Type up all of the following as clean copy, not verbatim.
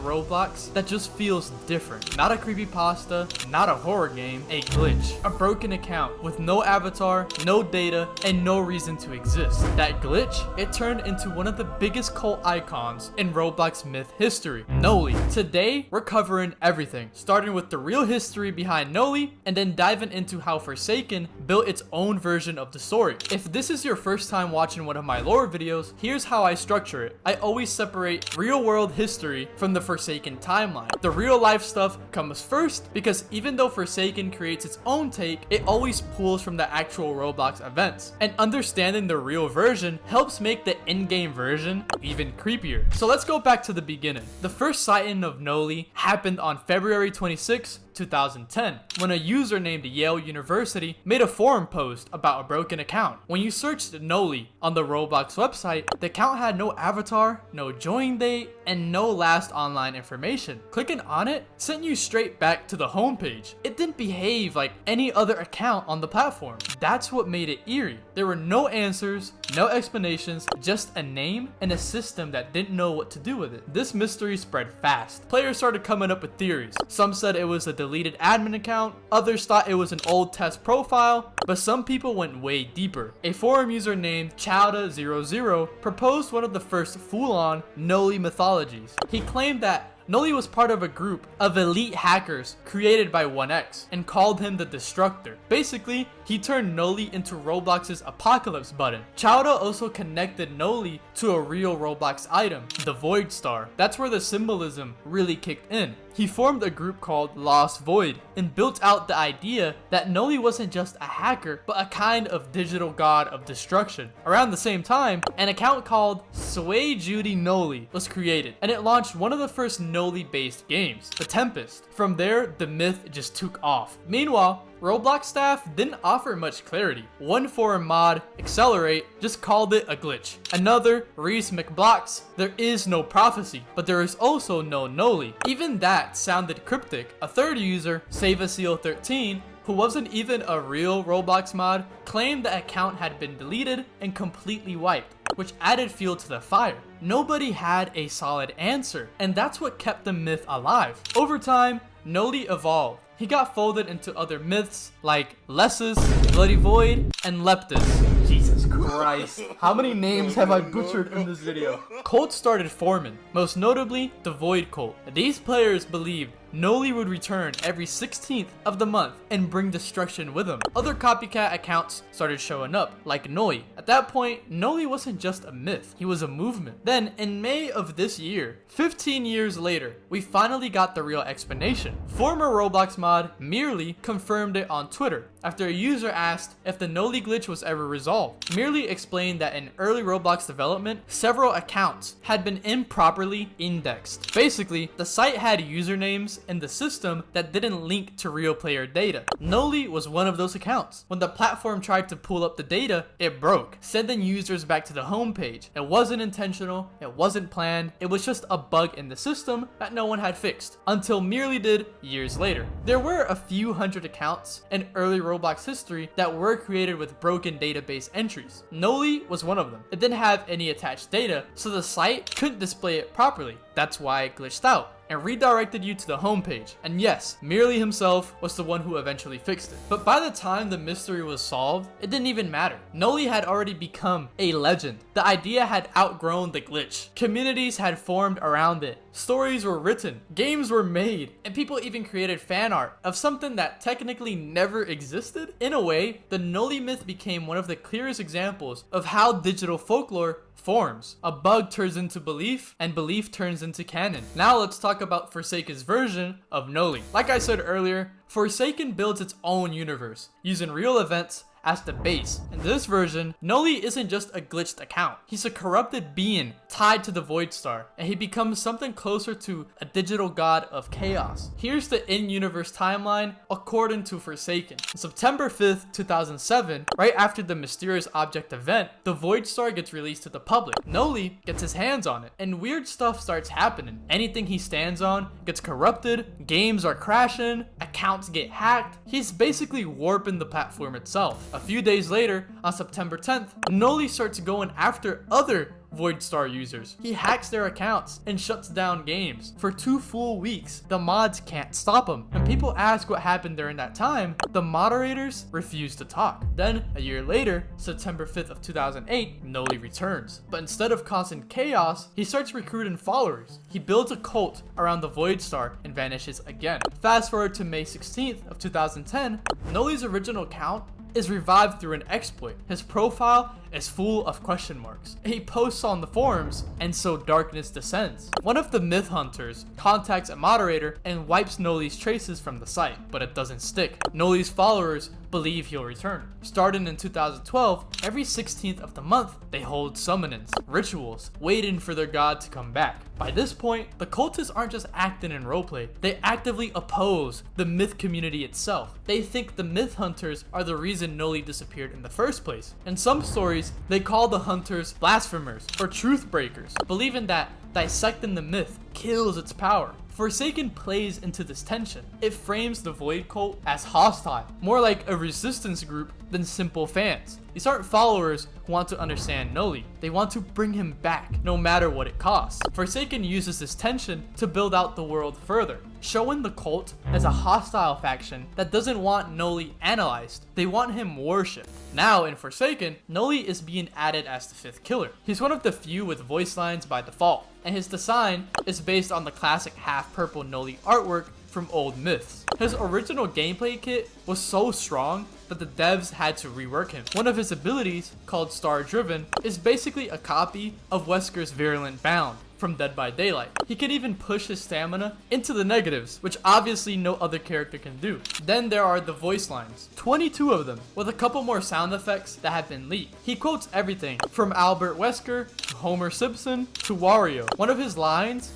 Roblox that just feels different. Not a creepypasta, not a horror game, a glitch. A broken account with no avatar, no data, and no reason to exist. That glitch, it turned into one of the biggest cult icons in Roblox myth history, Noli. Today, we're covering everything, starting with the real history behind Noli, and then diving into how Forsaken built its own version of the story. If this is your first time watching one of my lore videos, here's how I structure it. I always separate real world history from the Forsaken timeline. The real life stuff comes first because even though Forsaken creates its own take, it always pulls from the actual Roblox events. And understanding the real version helps make the in-game version even creepier. So let's go back to the beginning. The first sighting of Noli happened on February 26, 2010, when a user named Yale University made a forum post about a broken account. When you searched Noli on the Roblox website, the account had no avatar, no join date, and no last online information. Clicking on it sent you straight back to the homepage. It didn't behave like any other account on the platform. That's what made it eerie. There were no answers, no explanations, just a name and a system that didn't know what to do with it. This mystery spread fast. Players started coming up with theories. Some said it was a deleted admin account, others thought it was an old test profile, but some people went way deeper. A forum user named Chowda00 proposed one of the first full-on Noli mythologies. He claimed that Noli was part of a group of elite hackers created by 1X and called him the Destructor. Basically, he turned Noli into Roblox's apocalypse button. Chowda also connected Noli to a real Roblox item, the Void Star. That's where the symbolism really kicked in. He formed a group called Lost Void and built out the idea that Noli wasn't just a hacker, but a kind of digital god of destruction. Around the same time, an account called Sway Judy Noli was created, and it launched one of the first Noli-based games, The Tempest. From there, the myth just took off. Meanwhile, Roblox staff didn't offer much clarity. One forum mod, Accelerate, just called it a glitch. Another, Reese McBlocks, there is no prophecy, but there is also no Noli. Even that sounded cryptic. A third user, SaveASeal13, who wasn't even a real Roblox mod, claimed the account had been deleted and completely wiped, which added fuel to the fire. Nobody had a solid answer, and that's what kept the myth alive. Over time, Noli evolved. He got folded into other myths like Lessus, Bloody Void, and Leptus. Jesus Christ. How many names have I butchered in this video? Cults started forming, most notably the Void Cult. These players believed Noli would return every 16th of the month and bring destruction with him. Other copycat accounts started showing up, like Noi. At that point, Noli wasn't just a myth, he was a movement. Then, in May of this year, 15 years later, we finally got the real explanation. Former Roblox mod Merely confirmed it on Twitter after a user asked if the Noli glitch was ever resolved. Merely explained that in early Roblox development, several accounts had been improperly indexed. Basically, the site had usernames in the system that didn't link to real player data. Noli was one of those accounts. When the platform tried to pull up the data, it broke, sending users back to the homepage. It wasn't intentional, it wasn't planned, it was just a bug in the system that no one had fixed, until Merely did years later. There were a few hundred accounts in early Roblox history that were created with broken database entries. Noli was one of them. It didn't have any attached data, so the site couldn't display it properly. That's why it glitched out and redirected you to the homepage. And yes, Merely himself was the one who eventually fixed it. But by the time the mystery was solved, it didn't even matter. Noli had already become a legend. The idea had outgrown the glitch. Communities had formed around it. Stories were written, games were made, and people even created fan art of something that technically never existed. In a way, the Noli myth became one of the clearest examples of how digital folklore forms. A bug turns into belief, and belief turns into canon. Now let's talk about Forsaken's version of Noli. Like I said earlier, Forsaken builds its own universe, using real events as the base. In this version, Noli isn't just a glitched account. He's a corrupted being tied to the Void Star, and he becomes something closer to a digital god of chaos. Here's the in-universe timeline according to Forsaken. On September 5th, 2007, right after the mysterious object event, the Void Star gets released to the public. Noli gets his hands on it, and weird stuff starts happening. Anything he stands on gets corrupted, games are crashing, accounts get hacked. He's basically warping the platform itself. A few days later, on September 10th, Noli starts going after other Voidstar users. He hacks their accounts and shuts down games. For 2 full weeks, the mods can't stop him. And people ask what happened during that time. The moderators refuse to talk. Then, a year later, September 5th of 2008, Noli returns. But instead of causing chaos, he starts recruiting followers. He builds a cult around the Voidstar and vanishes again. Fast forward to May 16th of 2010, Noli's original account is revived through an exploit. His profile is full of question marks. He posts on the forums, and so darkness descends. One of the myth hunters contacts a moderator and wipes Noli's traces from the site, but it doesn't stick. Noli's followers believe he'll return. Starting in 2012, every 16th of the month, they hold summonings, rituals, waiting for their god to come back. By this point, the cultists aren't just acting in roleplay, they actively oppose the myth community itself. They think the myth hunters are the reason Noli disappeared in the first place. In some stories, they call the hunters blasphemers or truth breakers, believing that dissecting the myth kills its power. Forsaken plays into this tension. It frames the Void Cult as hostile, more like a resistance group than simple fans. These aren't followers who want to understand Noli. They want to bring him back, no matter what it costs. Forsaken uses this tension to build out the world further, showing the cult as a hostile faction that doesn't want Noli analyzed. They want him worshipped. Now in Forsaken, Noli is being added as the 5th killer. He's one of the few with voice lines by default, and his design is based on the classic half-purple Noli artwork from old myths. His original gameplay kit was so strong that the devs had to rework him. One of his abilities, called Star Driven, is basically a copy of Wesker's Virulent Bound from Dead by Daylight. He can even push his stamina into the negatives, which obviously no other character can do. Then there are the voice lines, 22 of them, with a couple more sound effects that have been leaked. He quotes everything from Albert Wesker to Homer Simpson to Wario. One of his lines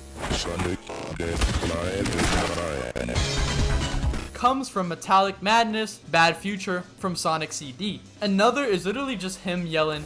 comes from Metallic Madness, Bad Future from Sonic CD. Another is literally just him yelling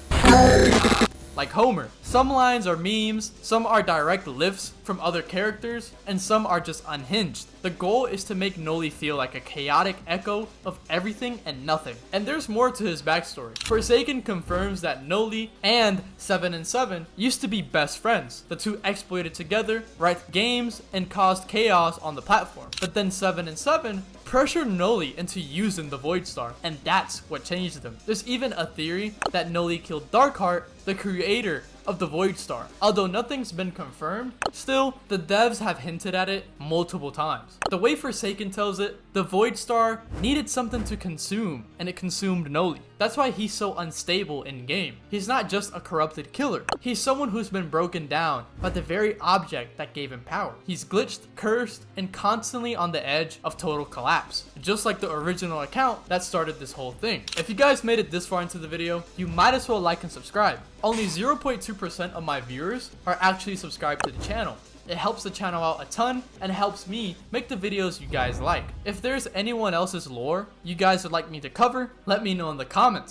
like Homer. Some lines are memes, some are direct lifts from other characters, and some are just unhinged. The goal is to make Noli feel like a chaotic echo of everything and nothing. And there's more to his backstory. Forsaken confirms that Noli and 7 and 7 used to be best friends. The two exploited together, wrote games, and caused chaos on the platform. But then 7 and 7 pressured Noli into using the Voidstar, and that's what changed them. There's even a theory that Noli killed Darkheart, the creator of the Voidstar. Although nothing's been confirmed, still, the devs have hinted at it multiple times. The way Forsaken tells it, the Voidstar needed something to consume, and it consumed Noli. That's why he's so unstable in game. He's not just a corrupted killer. He's someone who's been broken down by the very object that gave him power. He's glitched, cursed, and constantly on the edge of total collapse. Just like the original account that started this whole thing. If you guys made it this far into the video, you might as well like and subscribe. Only 0.2% of my viewers are actually subscribed to the channel. It helps the channel out a ton and helps me make the videos you guys like. If there's anyone else's lore you guys would like me to cover, let me know in the comments.